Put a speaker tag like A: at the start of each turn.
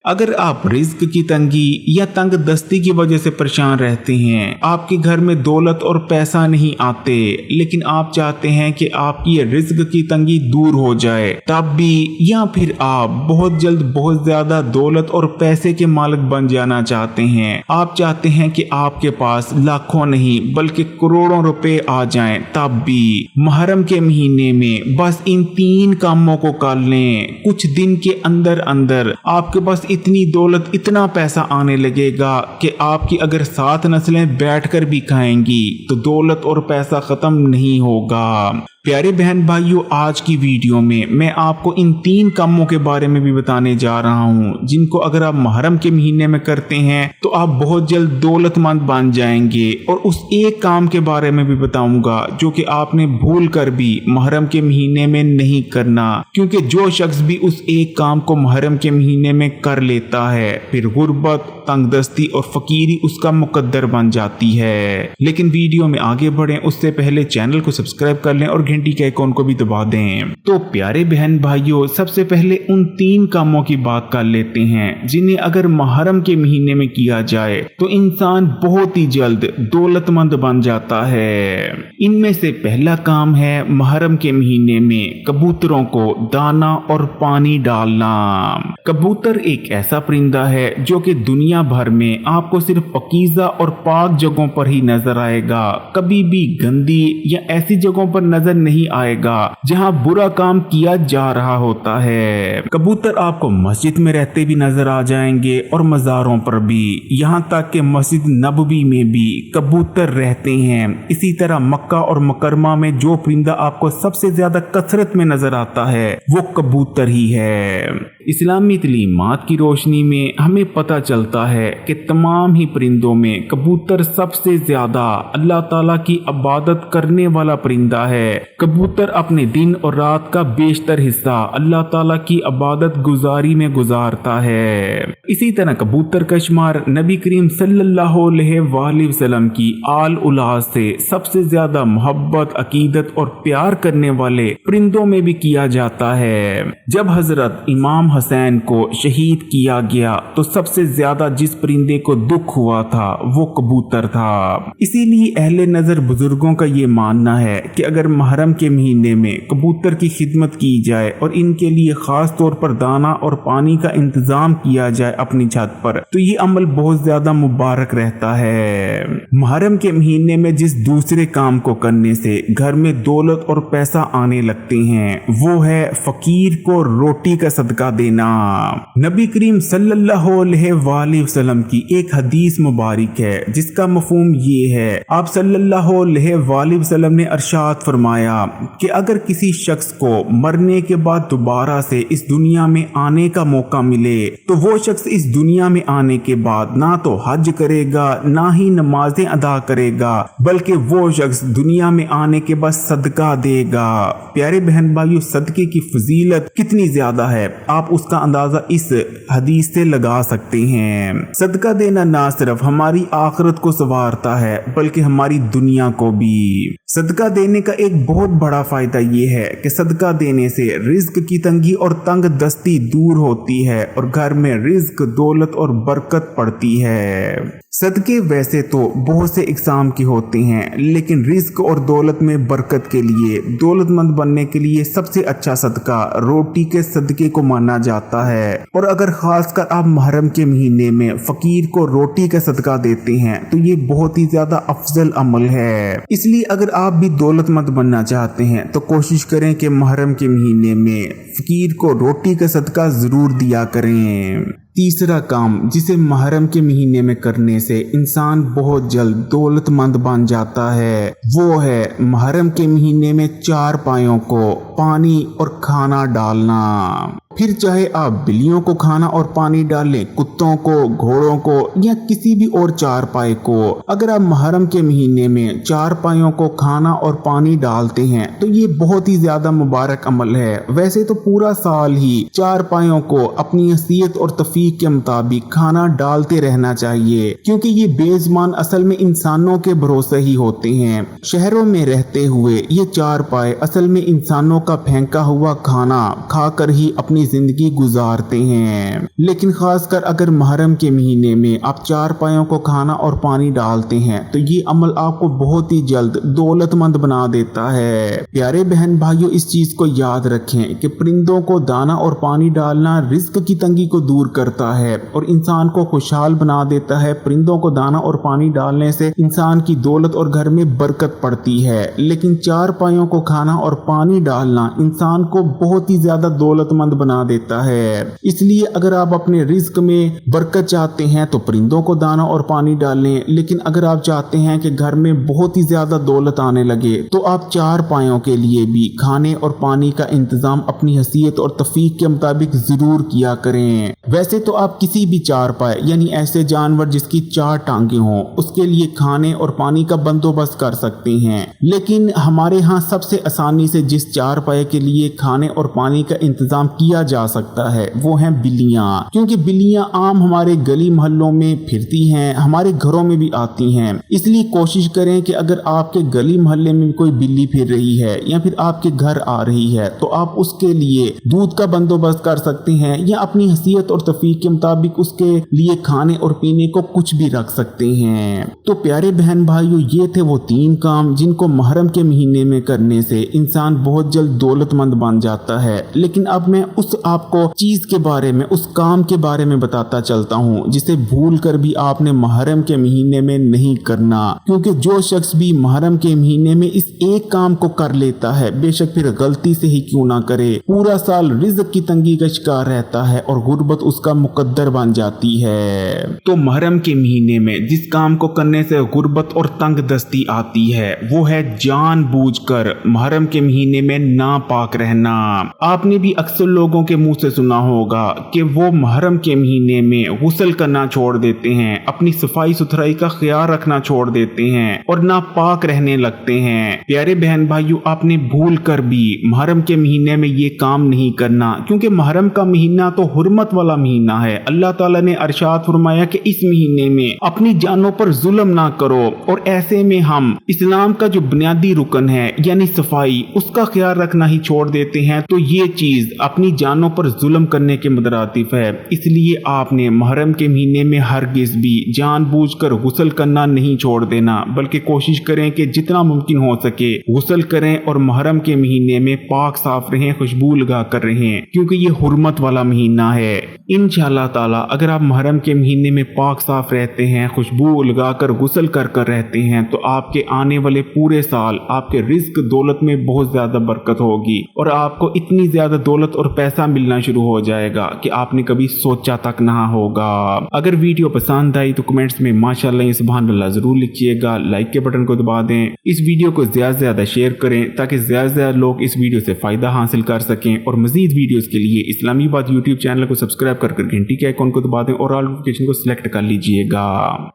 A: अगर आप रिस्क की तंगी या तंग दस्ती की वजह से परेशान रहते हैं, आपके घर में दौलत और पैसा नहीं आते, लेकिन आप चाहते हैं कि आपकी ये रिस्क की तंगी दूर हो जाए, तब भी या फिर आप बहुत जल्द बहुत ज्यादा दौलत और पैसे के मालिक बन जाना चाहते हैं, आप चाहते हैं कि आपके पास लाखों नहीं बल्कि करोड़ों रुपए आ जाएं, तब भी मुहर्रम के महीने में बस इन 3 कामों को कर लें। कुछ दिन के अंदर अंदर आपके पास इतनी दौलत इतना पैसा आने लगेगा कि आपकी अगर 7 नस्लें बैठकर भी खाएंगी तो दौलत और पैसा खत्म नहीं होगा। प्यारे बहन भाइयों, आज की वीडियो में मैं आपको इन 3 कामों के बारे में भी बताने जा रहा हूं, जिनको अगर आप मुहर्रम के महीने में करते हैं तो आप बहुत जल्द दौलतमंद बन जाएंगे। और उस एक काम के बारे में भी बताऊंगा जो कि आपने भूल कर भी मुहर्रम के महीने में नहीं करना, क्योंकि जो शख्स भी उस एक काम को मुहर्रम के महीने में कर लेता है फिर गुर्बत, तंगदस्ती और फकीरी उसका मुकद्दर बन जाती है। लेकिन वीडियो में आगे बढ़ें उससे पहले चैनल को सब्सक्राइब कर लें और घंटी के आइकॉन को भी दबा दें। तो प्यारे बहन भाइयों, सबसे पहले उन 3 कामों की बात कर लेते हैं जिन्हें अगर मुहर्रम के महीने में किया जाए तो इंसान बहुत ही जल्द दौलतमंद बन जाता है। इनमें से पहला काम है मुहर्रम के महीने में कबूतरों को दाना और पानी डालना। कबूतर एक ऐसा परिंदा है जो कि दुनिया भर में आपको सिर्फ पकीज़ा और पाक जगहों पर ही नजर आएगा, कभी भी गंदी या ऐसी जगहों पर नजर नहीं आएगा जहां बुरा काम किया जा रहा होता है। कबूतर आपको मस्जिद में रहते भी नजर आ जाएंगे और मज़ारों पर भी, यहां तक कि मस्जिद नबवी में भी कबूतर रहते हैं। इसी तरह मक्का और मुकरमा में जो परिंदा आपको सबसे ज्यादा कसरत में नजर आता है वो कबूतर ही है। इस्लामी तालीमात की रोशनी में हमें पता चलता है कि तमाम ही परिंदों में कबूतर सबसे ज्यादा अल्लाह ताला की इबादत करने वाला परिंदा है। कबूतर अपने दिन और रात का बेशतर हिस्सा अल्लाह ताला की इबादत गुजारी में गुजारता है। इसी तरह कबूतर का शुमार नबी करीम सल्लल्लाहु अलैहि वसल्लम की आल औलाद से सबसे ज्यादा मोहब्बत, अकीदत और प्यार करने वाले परिंदों में भी किया जाता है। जब हजरत इमाम हुसैन को शहीद किया गया तो सबसे ज्यादा जिस परिंदे को दुख हुआ था वो कबूतर था। इसीलिए अहले नजर बुजुर्गों का ये मानना है कि अगर मुहर्रम के महीने में कबूतर की खिदमत की जाए और इनके लिए खास तौर पर दाना और पानी का इंतजाम किया जाए अपनी छत पर, तो ये अमल बहुत ज्यादा मुबारक रहता है। मुहर्रम के महीने में जिस दूसरे काम को करने से घर में दौलत और पैसा आने लगते हैं वो है फकीर को रोटी का सदका देना। नबी करीम सल्लल्लाहु अलैहि वसल्लम की एक हदीस मुबारक है जिसका मफहूम ये है, आप सल्लल्लाहु अलैहि वसल्लम ने इरशाद फरमाया कि अगर किसी शख्स को मरने के बाद दोबारा से इस दुनिया में आने का मौका मिले तो वो शख्स इस दुनिया में आने के बाद ना तो हज करेगा ना ही नमाजें अदा करेगा, बल्कि वो शख्स दुनिया में आने के बाद सदका देगा। प्यारे बहन भाइयों, सदके की फजीलत कितनी ज्यादा है आप उसका अंदाजा इस हदीस से लगा सकते हैं। सदका देना ना सिर्फ हमारी आखिरत को संवारता है बल्कि हमारी दुनिया को भी। सदका देने का एक बहुत बड़ा फायदा ये है कि सदका देने से रिज्क की तंगी और तंग दस्ती दूर होती है और घर में रिज्क, दौलत और बरकत पड़ती है। सदके वैसे तो बहुत से इकसाम के होते हैं, लेकिन रिज्क और दौलत में बरकत के लिए, दौलतमंद बनने के लिए सबसे अच्छा सदका रोटी के सदके को माना जाता है। और अगर खासकर आप मुहर्रम के महीने में फकीर को रोटी का सदका देते हैं तो ये बहुत ही ज्यादा अफजल अमल है। इसलिए अगर आप भी दौलतमंद बनना चाहते हैं तो कोशिश करें कि मुहर्रम के महीने में फकीर को रोटी का सदका जरूर दिया करें। तीसरा काम जिसे मुहर्रम के महीने में करने से इंसान बहुत जल्द दौलतमंद बन जाता है वो है मुहर्रम के महीने में 4 पायों को पानी और खाना डालना। फिर चाहे आप बिल्लियों को खाना और पानी डालें, कुत्तों को, घोड़ों को या किसी भी और 4 पाए को, अगर आप मुहर्रम के महीने में 4 पायों को खाना और पानी डालते हैं तो ये बहुत ही ज्यादा मुबारक अमल है। वैसे तो पूरा साल ही 4 पायों को अपनी हैसियत और तफीक के मुताबिक खाना डालते रहना चाहिए, क्योंकि ये बेज़ुबान असल में इंसानों के भरोसे ही होते हैं। शहरों में रहते हुए ये 4 पाए असल में इंसानों का फेंका हुआ खाना खाकर ही अपनी कोई जिंदगी गुजारते हैं। लेकिन खासकर अगर मुहर्रम के महीने में आप चारपायों को खाना और पानी डालते हैं तो ये अमल आपको बहुत ही जल्द दौलतमंद बना देता है। प्यारे बहन भाइयों, इस चीज को याद रखें कि परिंदों को दाना और पानी डालना रिज्क की तंगी को दूर करता है और इंसान को खुशहाल बना देता है। परिंदों को दाना और पानी डालने से इंसान की दौलत और घर में बरकत पड़ती है, लेकिन चारपायों को खाना और पानी डालना इंसान को बहुत ही ज्यादा दौलतमंद बना देता है। इसलिए अगर आप अपने रिज्क में बरकत चाहते हैं तो परिंदों को दाना और पानी डालें, लेकिन अगर आप चाहते हैं कि घर में बहुत ही ज्यादा दौलत आने लगे तो आप चारपायों के लिए भी खाने और पानी का इंतजाम अपनी हैसियत और तफीक के मुताबिक जरूर किया करें। वैसे तो आप किसी भी चारपाए यानी ऐसे जानवर जिसकी 4 टांगे हों उसके लिए खाने और पानी का बंदोबस्त कर सकते हैं, लेकिन हमारे यहाँ सबसे आसानी से जिस चारपाए के लिए खाने और पानी का इंतजाम किया जा सकता है वो हैं बिल्लियाँ, क्योंकि बिल्लियाँ आम हमारे गली मोहल्लों में फिरती हैं, हमारे घरों में भी आती हैं। इसलिए कोशिश करें कि अगर आपके गली मोहल्ले में कोई बिल्ली फिर रही है या फिर आपके घर आ रही है तो आप उसके लिए दूध का बंदोबस्त कर सकते हैं या अपनी हैसियत और तफीक के मुताबिक उसके लिए खाने और पीने को कुछ भी रख सकते हैं। तो प्यारे बहन भाइयों, ये थे वो 3 काम जिनको मुहर्रम के महीने में करने से इंसान बहुत जल्द दौलतमंद बन जाता है। लेकिन अब मैं उस आपको चीज के बारे में, उस काम के बारे में बताता चलता हूँ जिसे भूल कर भी आपने मुहर्रम के महीने में नहीं करना, क्योंकि जो शख्स भी मुहर्रम के महीने में इस एक काम को कर लेता है, बेशक फिर गलती से ही क्यों ना करे, पूरा साल रिज़्क की तंगी का शिकार रहता है और गुर्बत उसका मुकद्दर बन जाती है। तो मुहर्रम के महीने में जिस काम को करने से गुर्बत और तंग दस्ती आती है वो है जानबूझकर मुहर्रम के महीने में नापाक रहना। आपने भी अक्सर लोगों के मुंह से सुना होगा कि वो मुहर्रम के महीने में गुस्ल करना छोड़ देते हैं, अपनी सफाई सुथराई का ख्याल रखना छोड़ देते हैं और नापाक रहने लगते हैं। प्यारे बहन भाइयों, आपने भूल कर भी मुहर्रम के महीने में ये काम नहीं करना, क्योंकि मुहर्रम का महीना तो हुर्मत वाला महीना है। अल्लाह ताला ने अरशाद फरमाया कि इस महीने में अपनी जानों पर जुल्म ना करो, और ऐसे में हम इस्लाम का जो बुनियादी रुकन है यानी सफाई, उसका ख्याल रखना ही छोड़ देते हैं। तो ये चीज अपनी जानों पर जुल्म करने के मुतरादिफ है। इसलिए आपने मुहर्रम के महीने में हरगिज भी जानबूझकर गुस्ल करना नहीं छोड़ देना, बल्कि कोशिश करें कि जितना मुमकिन हो सके गुस्ल करें और मुहर्रम के महीने में पाक साफ रहें, खुशबू लगा कर रहें, क्योंकि ये हुर्मत वाला महीना है। इंशाअल्लाह ताला अगर आप मुहर्रम के महीने में पाक साफ रहते हैं, खुशबू लगाकर गुस्ल कर रहते हैं, तो आपके आने वाले पूरे साल आपके रिज्क दौलत में बहुत ज्यादा बरकत होगी और आपको इतनी ज्यादा दौलत और पैसा मिलना शुरू हो जाएगा कि आपने कभी सोचा तक ना होगा। अगर वीडियो पसंद आई तो कमेंट्स में माशाअल्लाह या सुभान अल्लाह जरूर लिखिएगा, लाइक के बटन को दबा दें, इस वीडियो को ज्यादा से ज्यादा शेयर करें ताकि ज्यादा से ज्यादा लोग इस वीडियो से फायदा हासिल कर सकें। और मजीद वीडियोस के लिए इस्लामी बात यूट्यूब चैनल को सब्सक्राइब कर घंटी के आइकॉन को दबा दें और ऑल नोटिफिकेशन को सिलेक्ट कर लीजिएगा।